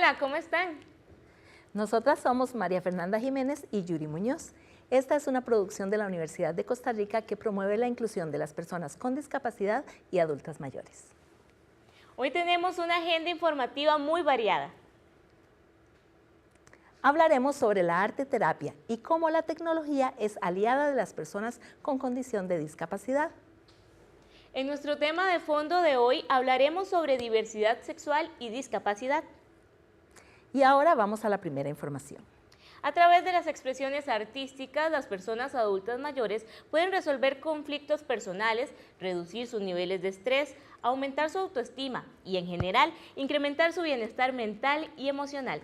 Hola, ¿cómo están? Nosotras somos María Fernanda Jiménez y Yuri Muñoz. Esta es una producción de la Universidad de Costa Rica que promueve la inclusión de las personas con discapacidad y adultas mayores. Hoy tenemos una agenda informativa muy variada. Hablaremos sobre la arte terapia y cómo la tecnología es aliada de las personas con condición de discapacidad. En nuestro tema de fondo de hoy hablaremos sobre diversidad sexual y discapacidad. Y ahora vamos a la primera información. A través de las expresiones artísticas, las personas adultas mayores pueden resolver conflictos personales, reducir sus niveles de estrés, aumentar su autoestima y, en general, incrementar su bienestar mental y emocional.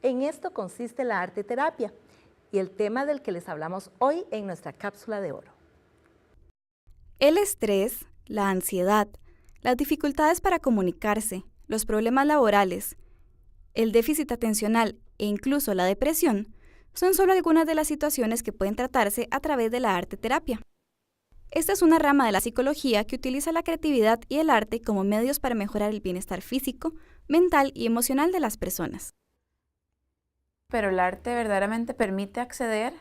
En esto consiste la arte terapia y el tema del que les hablamos hoy en nuestra cápsula de oro. El estrés, la ansiedad, las dificultades para comunicarse, los problemas laborales, el déficit atencional e incluso la depresión son solo algunas de las situaciones que pueden tratarse a través de la arte terapia. Esta es una rama de la psicología que utiliza la creatividad y el arte como medios para mejorar el bienestar físico, mental y emocional de las personas. Pero el arte verdaderamente permite acceder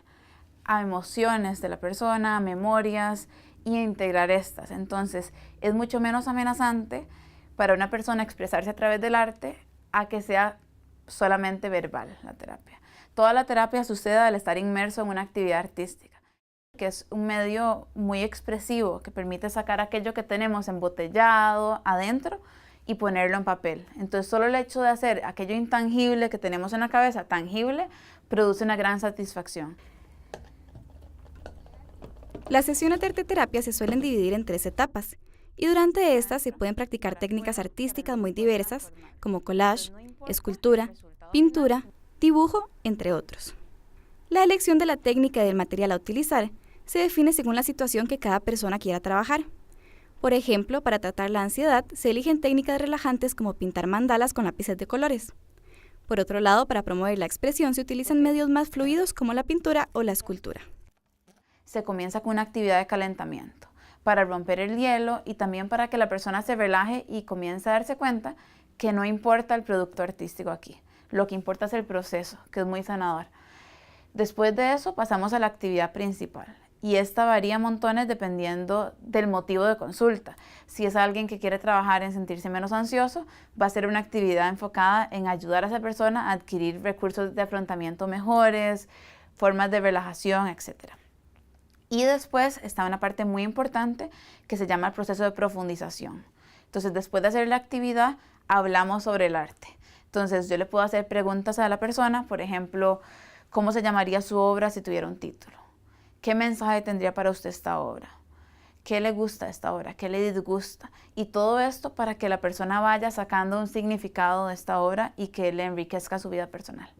a emociones de la persona, a memorias y a integrar estas. Entonces, es mucho menos amenazante para una persona expresarse a través del arte a que sea solamente verbal la terapia. Toda la terapia sucede al estar inmerso en una actividad artística, que es un medio muy expresivo que permite sacar aquello que tenemos embotellado adentro y ponerlo en papel. Entonces, solo el hecho de hacer aquello intangible que tenemos en la cabeza tangible produce una gran satisfacción. Las sesiones de arte terapia se suelen dividir en 3 etapas, y durante estas se pueden practicar técnicas artísticas muy diversas, como collage, escultura, pintura, dibujo, entre otros. La elección de la técnica y del material a utilizar se define según la situación que cada persona quiera trabajar. Por ejemplo, para tratar la ansiedad, se eligen técnicas relajantes como pintar mandalas con lápices de colores. Por otro lado, para promover la expresión se utilizan medios más fluidos como la pintura o la escultura. Se comienza con una actividad de calentamiento para romper el hielo y también para que la persona se relaje y comience a darse cuenta que no importa el producto artístico aquí, lo que importa es el proceso, que es muy sanador. Después de eso pasamos a la actividad principal y esta varía montones dependiendo del motivo de consulta. Si es alguien que quiere trabajar en sentirse menos ansioso, va a ser una actividad enfocada en ayudar a esa persona a adquirir recursos de afrontamiento mejores, formas de relajación, etc. Y después está una parte muy importante que se llama el proceso de profundización. Entonces, después de hacer la actividad, hablamos sobre el arte. Entonces, yo le puedo hacer preguntas a la persona, por ejemplo, ¿cómo se llamaría su obra si tuviera un título? ¿Qué mensaje tendría para usted esta obra? ¿Qué le gusta de esta obra? ¿Qué le disgusta? Y todo esto para que la persona vaya sacando un significado de esta obra y que le enriquezca su vida personal.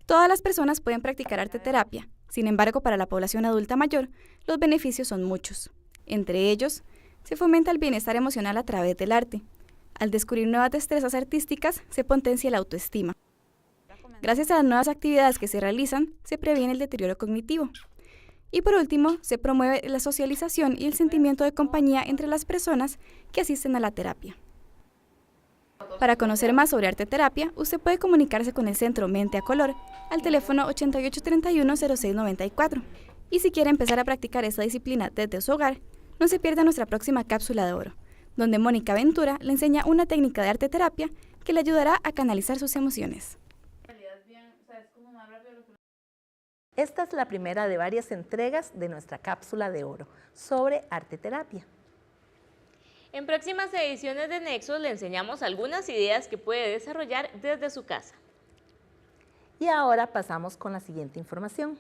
Todas las personas pueden practicar arte terapia. Sin embargo, para la población adulta mayor, los beneficios son muchos. Entre ellos, se fomenta el bienestar emocional a través del arte. Al descubrir nuevas destrezas artísticas, se potencia la autoestima. Gracias a las nuevas actividades que se realizan, se previene el deterioro cognitivo. Y por último, se promueve la socialización y el sentimiento de compañía entre las personas que asisten a la terapia. Para conocer más sobre arte terapia, usted puede comunicarse con el Centro Mente a Color al teléfono 8831-0694. Y si quiere empezar a practicar esta disciplina desde su hogar, no se pierda nuestra próxima cápsula de oro, donde Mónica Ventura le enseña una técnica de arte terapia que le ayudará a canalizar sus emociones. Esta es la primera de varias entregas de nuestra cápsula de oro sobre arte terapia. En próximas ediciones de Nexos le enseñamos algunas ideas que puede desarrollar desde su casa. Y ahora pasamos con la siguiente información.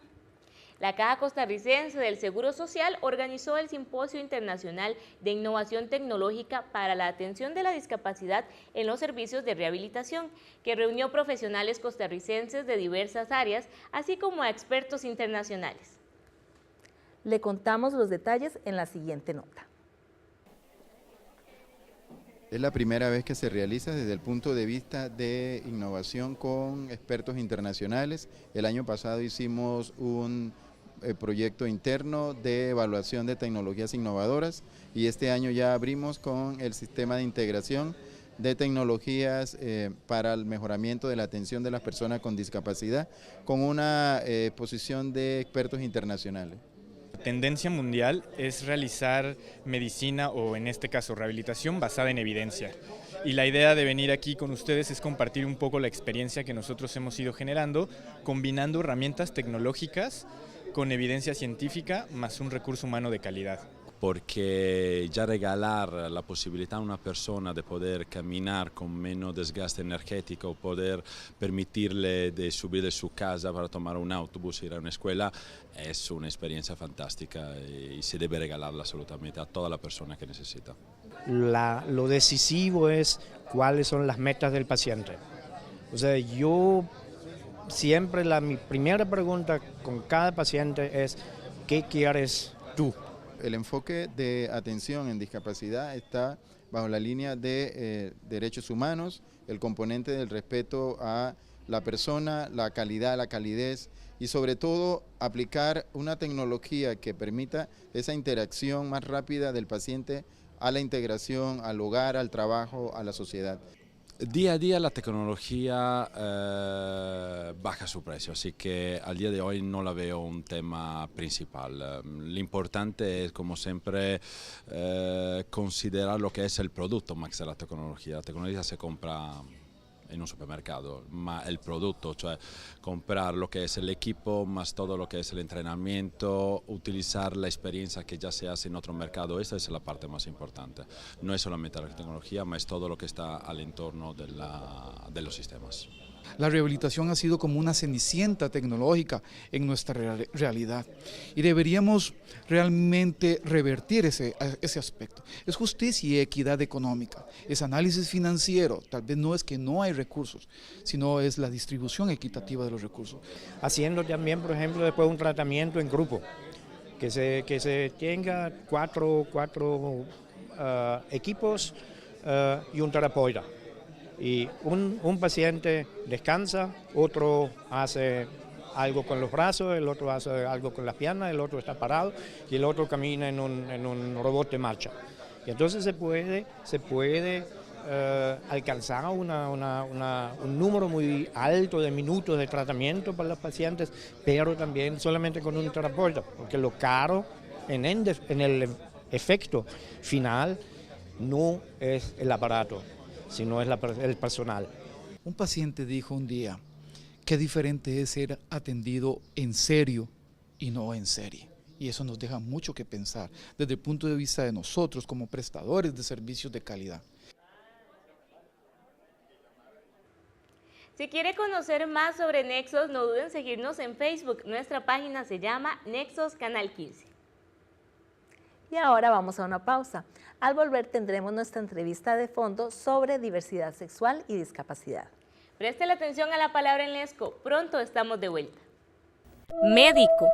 La Caja Costarricense del Seguro Social organizó el Simposio Internacional de Innovación Tecnológica para la Atención de la Discapacidad en los Servicios de Rehabilitación, que reunió profesionales costarricenses de diversas áreas, así como a expertos internacionales. Le contamos los detalles en la siguiente nota. Es la primera vez que se realiza desde el punto de vista de innovación con expertos internacionales. El año pasado hicimos un proyecto interno de evaluación de tecnologías innovadoras y este año ya abrimos con el sistema de integración de tecnologías para el mejoramiento de la atención de las personas con discapacidad, con una exposición de expertos internacionales. La tendencia mundial es realizar medicina o en este caso rehabilitación basada en evidencia. Y la idea de venir aquí con ustedes es compartir un poco la experiencia que nosotros hemos ido generando, combinando herramientas tecnológicas con evidencia científica más un recurso humano de calidad. Porque ya regalar la posibilidad a una persona de poder caminar con menos desgaste energético, poder permitirle de subir de su casa para tomar un autobús e ir a una escuela, es una experiencia fantástica y se debe regalarla absolutamente a toda la persona que necesita. Lo decisivo es cuáles son las metas del paciente. O sea, yo siempre mi primera pregunta con cada paciente es ¿qué quieres tú? El enfoque de atención en discapacidad está bajo la línea de derechos humanos, el componente del respeto a la persona, la calidad, la calidez y sobre todo aplicar una tecnología que permita esa interacción más rápida del paciente a la integración, al hogar, al trabajo, a la sociedad. Día a día la tecnología baja su precio, así que al día de hoy no la veo un tema principal. Lo importante es, como siempre, considerar lo que es el producto más de la tecnología. La tecnología se compra en un supermercado, más el producto, cioè comprar lo que es el equipo, más todo lo que es el entrenamiento, utilizar la experiencia que ya se hace en otro mercado, esa es la parte más importante. No es solamente la tecnología, mas es todo lo que está al entorno de los sistemas. La rehabilitación ha sido como una cenicienta tecnológica en nuestra realidad y deberíamos realmente revertir ese aspecto. Es justicia y equidad económica, es análisis financiero, tal vez no es que no hay recursos, sino es la distribución equitativa de los recursos. Haciendo también, por ejemplo, después un tratamiento en grupo, que se tenga cuatro equipos y un terapeuta. Y un paciente descansa, otro hace algo con los brazos, el otro hace algo con las piernas, el otro está parado y el otro camina en un robot de marcha. Y entonces se puede alcanzar un número muy alto de minutos de tratamiento para los pacientes, pero también solamente con un terapeuta, porque lo caro en el efecto final no es el aparato, sino es el personal. Un paciente dijo un día, qué diferente es ser atendido en serio y no en serie. Y eso nos deja mucho que pensar desde el punto de vista de nosotros como prestadores de servicios de calidad. Si quiere conocer más sobre Nexos, no duden en seguirnos en Facebook. Nuestra página se llama Nexos Canal 15. Y ahora vamos a una pausa. Al volver tendremos nuestra entrevista de fondo sobre diversidad sexual y discapacidad. Preste la atención a la palabra en lesco. Pronto estamos de vuelta. Médico.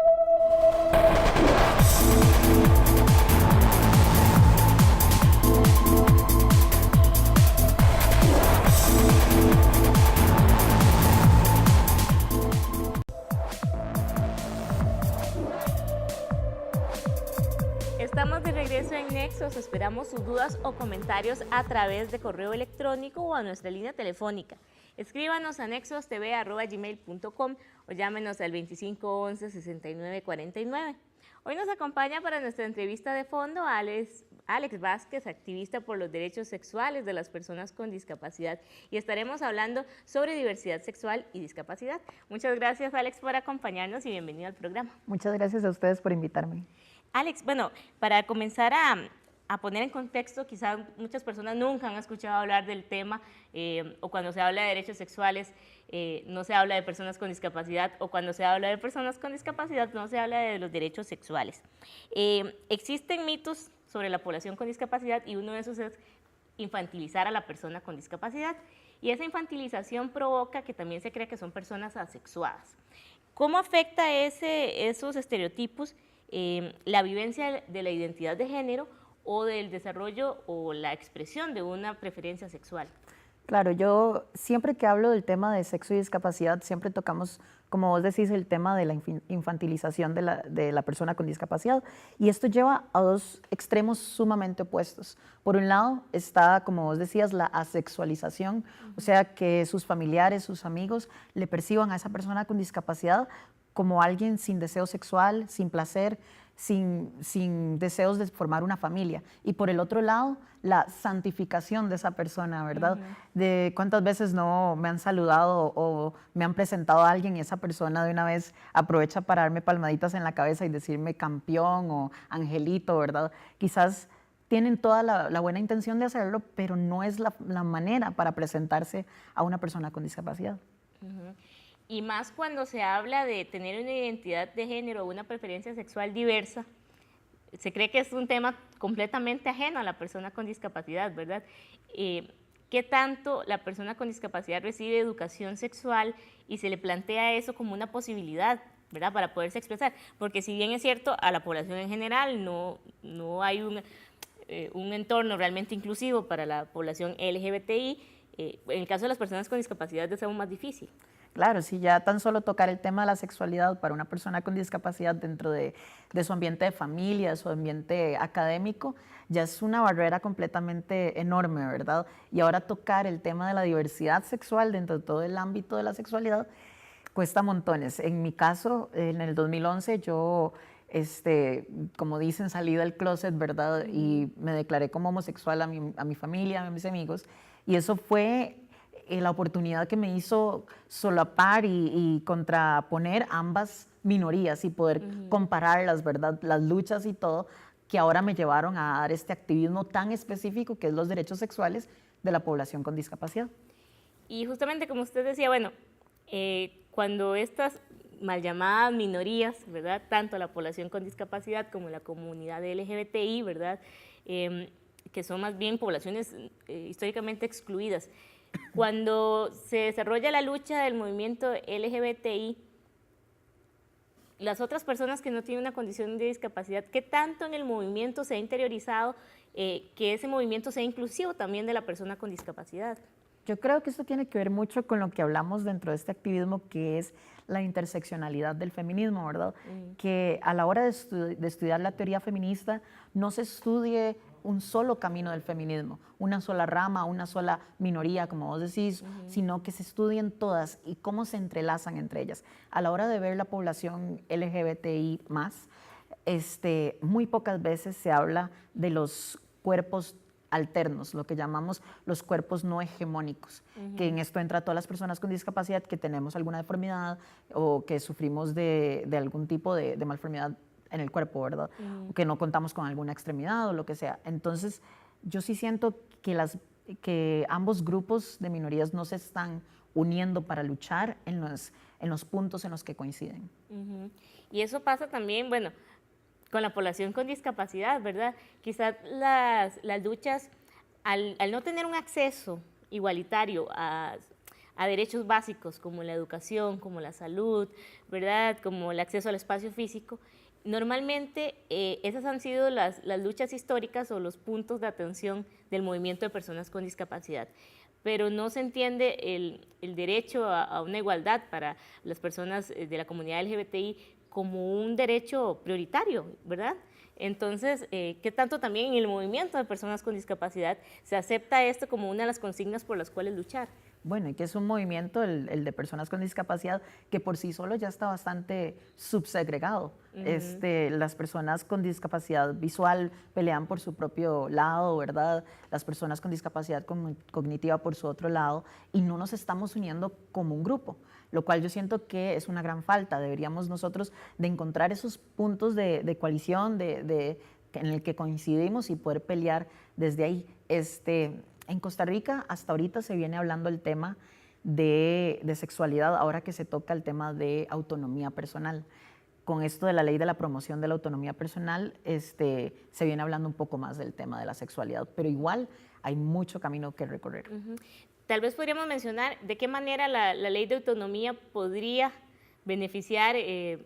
Estamos de regreso en Nexos, esperamos sus dudas o comentarios a través de correo electrónico o a nuestra línea telefónica. Escríbanos a nexostv@gmail.com o llámenos al 2511-6949. Hoy nos acompaña para nuestra entrevista de fondo Alex Vázquez, activista por los derechos sexuales de las personas con discapacidad, y estaremos hablando sobre diversidad sexual y discapacidad. Muchas gracias, Alex, por acompañarnos y bienvenido al programa. Muchas gracias a ustedes por invitarme. Alex, bueno, para comenzar a poner en contexto, quizás muchas personas nunca han escuchado hablar del tema, o cuando se habla de derechos sexuales no se habla de personas con discapacidad, o cuando se habla de personas con discapacidad no se habla de los derechos sexuales. Existen mitos sobre la población con discapacidad y uno de esos es infantilizar a la persona con discapacidad, y esa infantilización provoca que también se crea que son personas asexuadas. ¿Cómo afecta esos estereotipos la vivencia de la identidad de género o del desarrollo o la expresión de una preferencia sexual? Claro, yo siempre que hablo del tema de sexo y discapacidad, siempre tocamos, como vos decís, el tema de la infantilización de la persona con discapacidad. Y esto lleva a dos extremos sumamente opuestos. Por un lado está, como vos decías, la asexualización, o sea, que sus familiares, sus amigos le perciban a esa persona con discapacidad como alguien sin deseo sexual, sin placer, sin deseos de formar una familia. Y por el otro lado, la santificación de esa persona, ¿verdad? De cuántas veces no me han saludado o me han presentado a alguien y esa persona de una vez aprovecha para darme palmaditas en la cabeza y decirme campeón o angelito, ¿verdad? Quizás tienen toda la buena intención de hacerlo, pero no es la manera para presentarse a una persona con discapacidad. Y más cuando se habla de tener una identidad de género o una preferencia sexual diversa, se cree que es un tema completamente ajeno a la persona con discapacidad, ¿verdad? ¿Qué tanto la persona con discapacidad recibe educación sexual y se le plantea eso como una posibilidad, ¿verdad?, para poderse expresar? Porque si bien es cierto, a la población en general no hay un entorno realmente inclusivo para la población LGBTI, en el caso de las personas con discapacidad es aún más difícil. Claro, si ya tan solo tocar el tema de la sexualidad para una persona con discapacidad dentro de su ambiente de familia, de su ambiente académico, ya es una barrera completamente enorme, ¿verdad? Y ahora tocar el tema de la diversidad sexual dentro de todo el ámbito de la sexualidad cuesta montones. En mi caso, en el 2011, yo, como dicen, salí del closet, ¿verdad? Y me declaré como homosexual a mi familia, a mis amigos, y eso fue la oportunidad que me hizo solapar y contraponer ambas minorías y poder compararlas, ¿verdad? Las luchas y todo, que ahora me llevaron a dar este activismo tan específico que es los derechos sexuales de la población con discapacidad. Y justamente como usted decía, bueno, cuando estas mal llamadas minorías, ¿verdad?, tanto la población con discapacidad como la comunidad LGBTI, ¿verdad?, que son más bien poblaciones históricamente excluidas, cuando se desarrolla la lucha del movimiento LGBTI, las otras personas que no tienen una condición de discapacidad, ¿qué tanto en el movimiento se ha interiorizado que ese movimiento sea inclusivo también de la persona con discapacidad? Yo creo que esto tiene que ver mucho con lo que hablamos dentro de este activismo, que es la interseccionalidad del feminismo, ¿verdad? Que a la hora de estudiar la teoría feminista no se estudie un solo camino del feminismo, una sola rama, una sola minoría, como vos decís, sino que se estudien todas y cómo se entrelazan entre ellas. A la hora de ver la población LGBTI+, muy pocas veces se habla de los cuerpos alternos, lo que llamamos los cuerpos no hegemónicos, que en esto entra todas las personas con discapacidad que tenemos alguna deformidad o que sufrimos de algún tipo de malformidad en el cuerpo, ¿verdad? Que no contamos con alguna extremidad o lo que sea. Entonces, yo sí siento que ambos grupos de minorías no se están uniendo para luchar en los puntos en los que coinciden. Y eso pasa también, bueno, con la población con discapacidad, ¿verdad? Quizás las luchas, al no tener un acceso igualitario a derechos básicos como la educación, como la salud, ¿verdad?, como el acceso al espacio físico, normalmente esas han sido las luchas históricas o los puntos de atención del movimiento de personas con discapacidad, pero no se entiende el derecho a una igualdad para las personas de la comunidad LGBTI como un derecho prioritario, ¿verdad? Entonces, ¿qué tanto también en el movimiento de personas con discapacidad se acepta esto como una de las consignas por las cuales luchar? Bueno, y que es un movimiento, el de personas con discapacidad, que por sí solo ya está bastante subsegregado. Las personas con discapacidad visual pelean por su propio lado, ¿verdad? Las personas con discapacidad cognitiva por su otro lado, y no nos estamos uniendo como un grupo, lo cual yo siento que es una gran falta. Deberíamos nosotros de encontrar esos puntos de coalición, en el que coincidimos y poder pelear desde ahí. En Costa Rica hasta ahorita se viene hablando el tema de sexualidad, ahora que se toca el tema de autonomía personal. Con esto de la ley de la promoción de la autonomía personal, se viene hablando un poco más del tema de la sexualidad, pero igual hay mucho camino que recorrer. Tal vez podríamos mencionar de qué manera la ley de autonomía podría beneficiar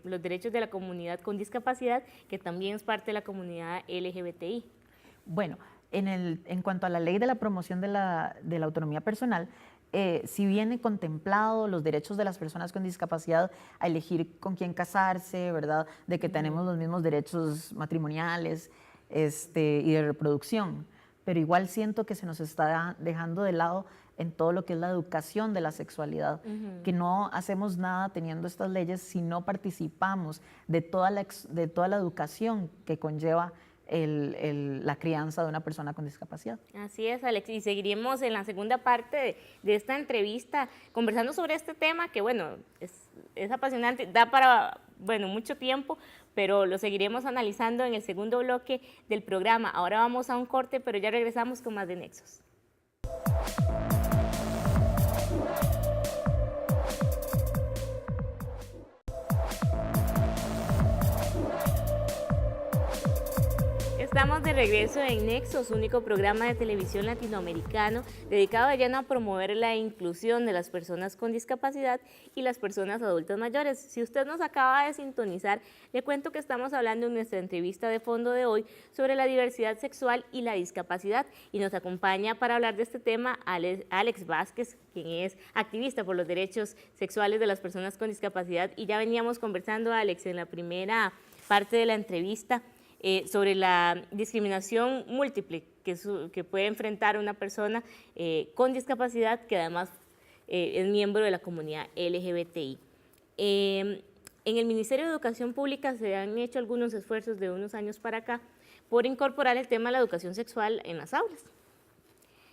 los derechos de la comunidad con discapacidad, que también es parte de la comunidad LGBTI. Bueno, en cuanto a la ley de la promoción de la autonomía personal, si viene contemplado los derechos de las personas con discapacidad a elegir con quién casarse, ¿verdad? De que tenemos los mismos derechos matrimoniales y de reproducción, pero igual siento que se nos está dejando de lado en todo lo que es la educación de la sexualidad, que no hacemos nada teniendo estas leyes si no participamos de toda la educación que conlleva la crianza de una persona con discapacidad. Así es, Alex, y seguiremos en la segunda parte de esta entrevista conversando sobre este tema que, bueno, es apasionante, da para, bueno, mucho tiempo, pero lo seguiremos analizando en el segundo bloque del programa. Ahora vamos a un corte, pero ya regresamos con más de Nexos. Estamos de regreso en Nexos, único programa de televisión latinoamericano dedicado de lleno a promover la inclusión de las personas con discapacidad y las personas adultas mayores. Si usted nos acaba de sintonizar, le cuento que estamos hablando en nuestra entrevista de fondo de hoy sobre la diversidad sexual y la discapacidad, y nos acompaña para hablar de este tema Alex Vázquez, quien es activista por los derechos sexuales de las personas con discapacidad, y ya veníamos conversando, Alex, en la primera parte de la entrevista sobre la discriminación múltiple que puede enfrentar una persona con discapacidad que además es miembro de la comunidad LGBTI. En el Ministerio de Educación Pública se han hecho algunos esfuerzos de unos años para acá por incorporar el tema de la educación sexual en las aulas.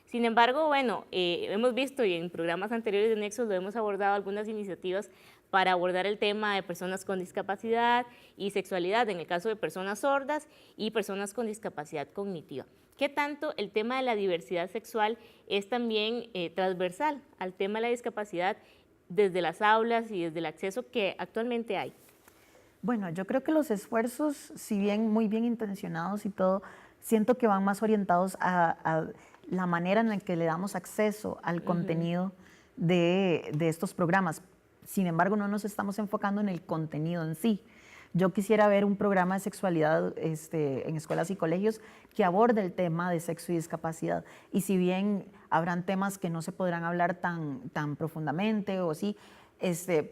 Sin embargo, bueno, hemos visto y en programas anteriores de Nexos lo hemos abordado algunas iniciativas para abordar el tema de personas con discapacidad y sexualidad, en el caso de personas sordas y personas con discapacidad cognitiva. ¿Qué tanto el tema de la diversidad sexual es también transversal al tema de la discapacidad desde las aulas y desde el acceso que actualmente hay? Bueno, yo creo que los esfuerzos, si bien muy bien intencionados y todo, siento que van más orientados a la manera en la que le damos acceso al contenido de estos programas. Sin embargo, no nos estamos enfocando en el contenido en sí. Yo quisiera ver un programa de sexualidad en escuelas y colegios que aborde el tema de sexo y discapacidad. Y si bien habrán temas que no se podrán hablar tan profundamente o sí,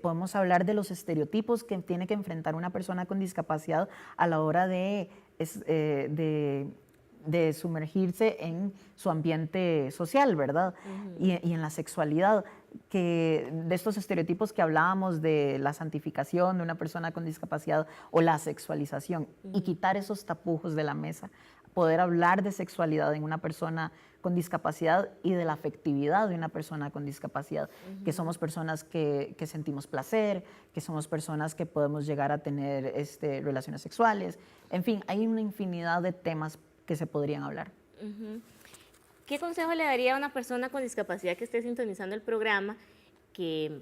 podemos hablar de los estereotipos que tiene que enfrentar una persona con discapacidad a la hora de sumergirse en su ambiente social, ¿verdad? Y en la sexualidad, que de estos estereotipos que hablábamos de la santificación de una persona con discapacidad o la sexualización, y quitar esos tapujos de la mesa, poder hablar de sexualidad en una persona con discapacidad y de la afectividad de una persona con discapacidad, que somos personas que sentimos placer, que somos personas que podemos llegar a tener relaciones sexuales, en fin, hay una infinidad de temas que se podrían hablar. ¿Qué consejo le daría a una persona con discapacidad que esté sintonizando el programa, que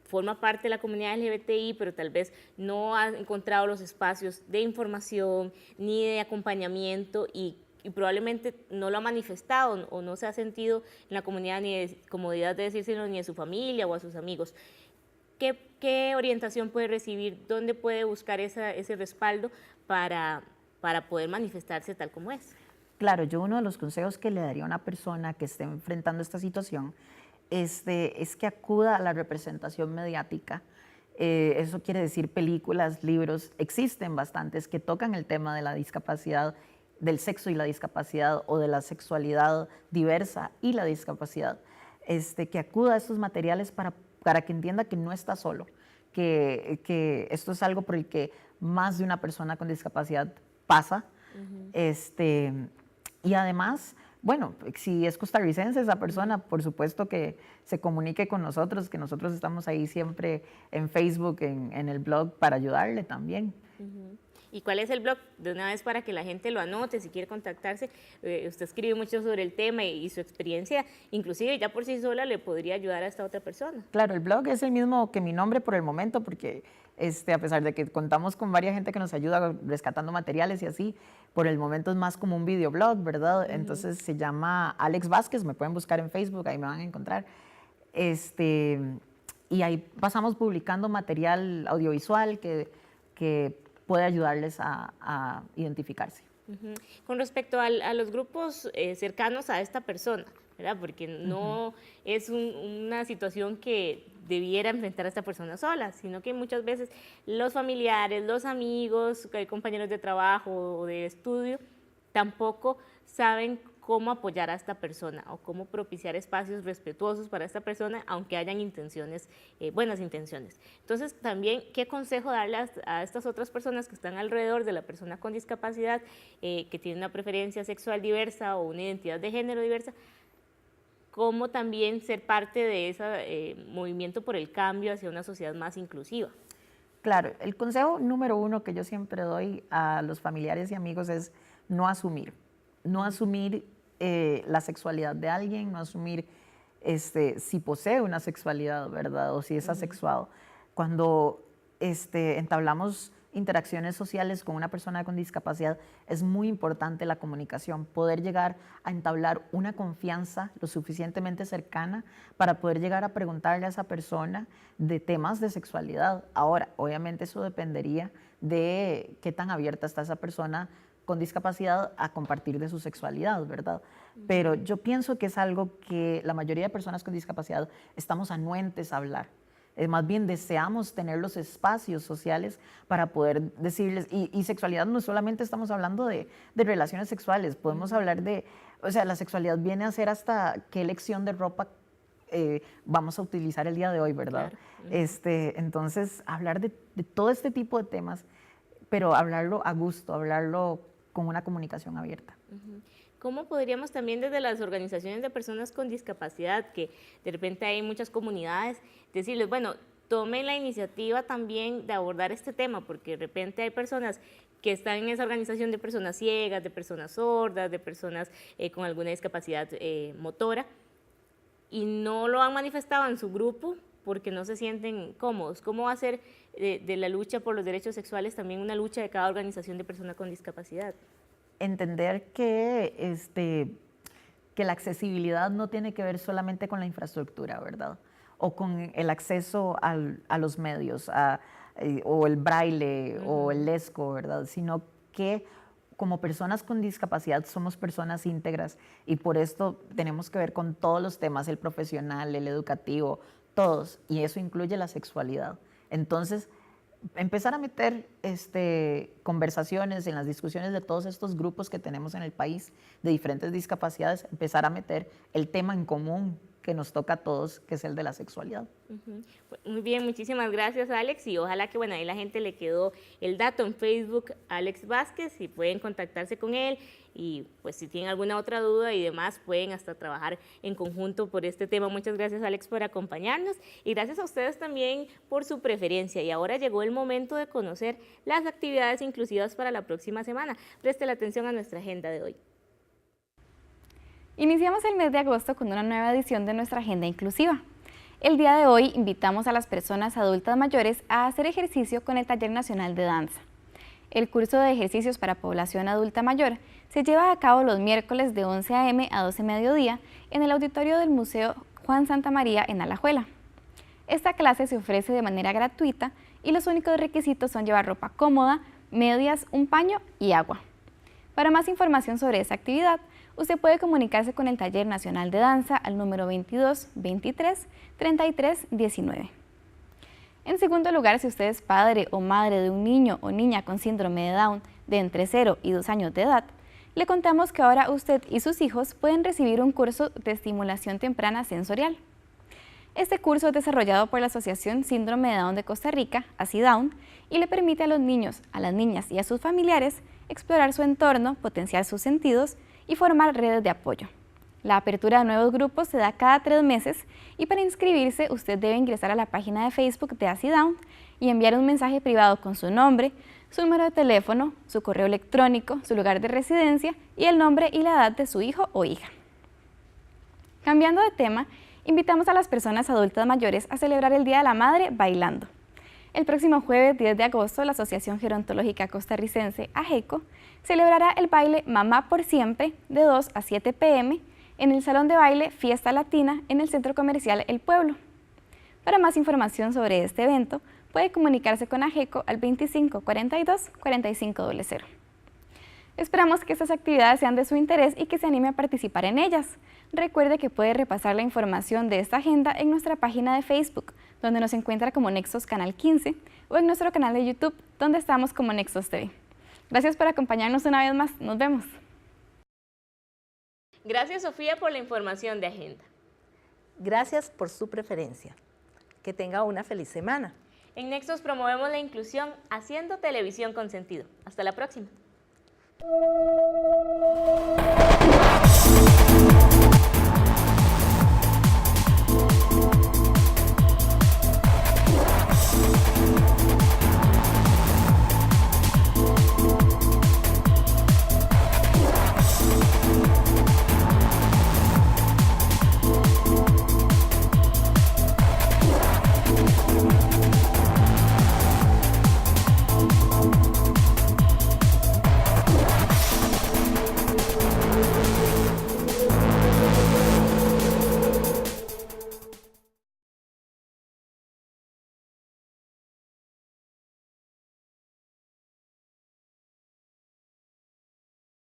forma parte de la comunidad LGBTI, pero tal vez no ha encontrado los espacios de información ni de acompañamiento y probablemente no lo ha manifestado o no se ha sentido en la comunidad ni de comodidad de decírselo ni a su familia o a sus amigos? ¿Qué orientación puede recibir? ¿Dónde puede buscar ese respaldo para poder manifestarse tal como es? Claro, yo uno de los consejos que le daría a una persona que esté enfrentando esta situación es que acuda a la representación mediática. Eso quiere decir películas, libros, existen bastantes que tocan el tema de la discapacidad, del sexo y la discapacidad, o de la sexualidad diversa y la discapacidad. Que acuda a estos materiales para que entienda que no está solo, que esto es algo por el que más de una persona con discapacidad pasa. Y además, bueno, si es costarricense esa persona, por supuesto que se comunique con nosotros, que nosotros estamos ahí siempre en Facebook, en el blog, para ayudarle también. ¿Y cuál es el blog? De una vez para que la gente lo anote, si quiere contactarse. Usted escribe mucho sobre el tema y su experiencia, inclusive ya por sí sola le podría ayudar a esta otra persona. Claro, el blog es el mismo que mi nombre por el momento, porque a pesar de que contamos con varias gente que nos ayuda rescatando materiales y así, por el momento es más como un videoblog, ¿verdad? Entonces se llama Alex Vázquez, me pueden buscar en Facebook, ahí me van a encontrar. Y ahí pasamos publicando material audiovisual que puede ayudarles a identificarse. Con respecto a los grupos cercanos a esta persona, ¿verdad? Porque no es una situación que debiera enfrentar a esta persona sola, sino que muchas veces los familiares, los amigos, compañeros de trabajo o de estudio, tampoco saben cómo apoyar a esta persona o cómo propiciar espacios respetuosos para esta persona, aunque hayan intenciones, buenas intenciones. Entonces, también, ¿qué consejo darle a estas otras personas que están alrededor de la persona con discapacidad, que tiene una preferencia sexual diversa o una identidad de género diversa? Cómo también ser parte de ese movimiento por el cambio hacia una sociedad más inclusiva. Claro, el consejo número uno que yo siempre doy a los familiares y amigos es no asumir la sexualidad de alguien, no asumir si posee una sexualidad, ¿verdad? O si es asexuado. Cuando entablamos interacciones sociales con una persona con discapacidad, es muy importante la comunicación, poder llegar a entablar una confianza lo suficientemente cercana para poder llegar a preguntarle a esa persona de temas de sexualidad. Ahora, obviamente eso dependería de qué tan abierta está esa persona con discapacidad a compartir de su sexualidad, ¿verdad? Pero yo pienso que es algo que la mayoría de personas con discapacidad estamos anuentes a hablar. Más bien deseamos tener los espacios sociales para poder decirles, y sexualidad no solamente estamos hablando de relaciones sexuales, podemos hablar o sea, la sexualidad viene a ser hasta qué elección de ropa vamos a utilizar el día de hoy, ¿verdad? Claro. Entonces, hablar de todo este tipo de temas, pero hablarlo a gusto, hablarlo con una comunicación abierta. ¿Cómo podríamos también desde las organizaciones de personas con discapacidad, que de repente hay muchas comunidades, decirles, bueno, tomen la iniciativa también de abordar este tema, porque de repente hay personas que están en esa organización de personas ciegas, de personas sordas, de personas con alguna discapacidad motora, y no lo han manifestado en su grupo porque no se sienten cómodos? ¿Cómo va a ser de la lucha por los derechos sexuales también una lucha de cada organización de personas con discapacidad? Entender que la accesibilidad no tiene que ver solamente con la infraestructura, ¿verdad? O con el acceso a los medios, o el braille, o el lesco, ¿verdad? Sino que como personas con discapacidad somos personas íntegras, y por esto tenemos que ver con todos los temas, el profesional, el educativo, todos, y eso incluye la sexualidad. Entonces, empezar a meter conversaciones en las discusiones de todos estos grupos que tenemos en el país de diferentes discapacidades, empezar a meter el tema en común que nos toca a todos, que es el de la sexualidad. Muy bien, muchísimas gracias, Alex, y ojalá que, bueno, ahí la gente le quedó el dato en Facebook, Alex Vázquez, y pueden contactarse con él, y pues si tienen alguna otra duda y demás, pueden hasta trabajar en conjunto por este tema. Muchas gracias, Alex, por acompañarnos, y gracias a ustedes también por su preferencia. Y ahora llegó el momento de conocer las actividades inclusivas para la próxima semana. Preste la atención a nuestra agenda de hoy. Iniciamos el mes de agosto con una nueva edición de nuestra agenda inclusiva. El día de hoy invitamos a las personas adultas mayores a hacer ejercicio con el Taller Nacional de Danza. El curso de ejercicios para población adulta mayor se lleva a cabo los miércoles de 11 a.m. a 12 mediodía en el auditorio del Museo Juan Santa María en Alajuela. Esta clase se ofrece de manera gratuita y los únicos requisitos son llevar ropa cómoda, medias, un paño y agua. Para más información sobre esta actividad, usted puede comunicarse con el Taller Nacional de Danza al número 22 23 33 19. En segundo lugar, si usted es padre o madre de un niño o niña con síndrome de Down de entre 0 y 2 años de edad, le contamos que ahora usted y sus hijos pueden recibir un curso de estimulación temprana sensorial. Este curso es desarrollado por la Asociación Síndrome de Down de Costa Rica, ASIDown, y le permite a los niños, a las niñas y a sus familiares explorar su entorno, potenciar sus sentidos y formar redes de apoyo. La apertura de nuevos grupos se da cada 3 meses y para inscribirse usted debe ingresar a la página de Facebook de ASIDown y enviar un mensaje privado con su nombre, su número de teléfono, su correo electrónico, su lugar de residencia y el nombre y la edad de su hijo o hija. Cambiando de tema, invitamos a las personas adultas mayores a celebrar el Día de la Madre bailando. El próximo jueves 10 de agosto, la Asociación Gerontológica Costarricense, AGECO, celebrará el baile Mamá por Siempre de 2 a 7 p.m. en el Salón de Baile Fiesta Latina en el Centro Comercial El Pueblo. Para más información sobre este evento, puede comunicarse con AGECO al 25 42 45 00. Esperamos que estas actividades sean de su interés y que se anime a participar en ellas. Recuerde que puede repasar la información de esta agenda en nuestra página de Facebook, donde nos encuentra como Nexos Canal 15, o en nuestro canal de YouTube, donde estamos como Nexos TV. Gracias por acompañarnos una vez más. Nos vemos. Gracias, Sofía, por la información de agenda. Gracias por su preferencia. Que tenga una feliz semana. En Nexos promovemos la inclusión haciendo televisión con sentido. Hasta la próxima.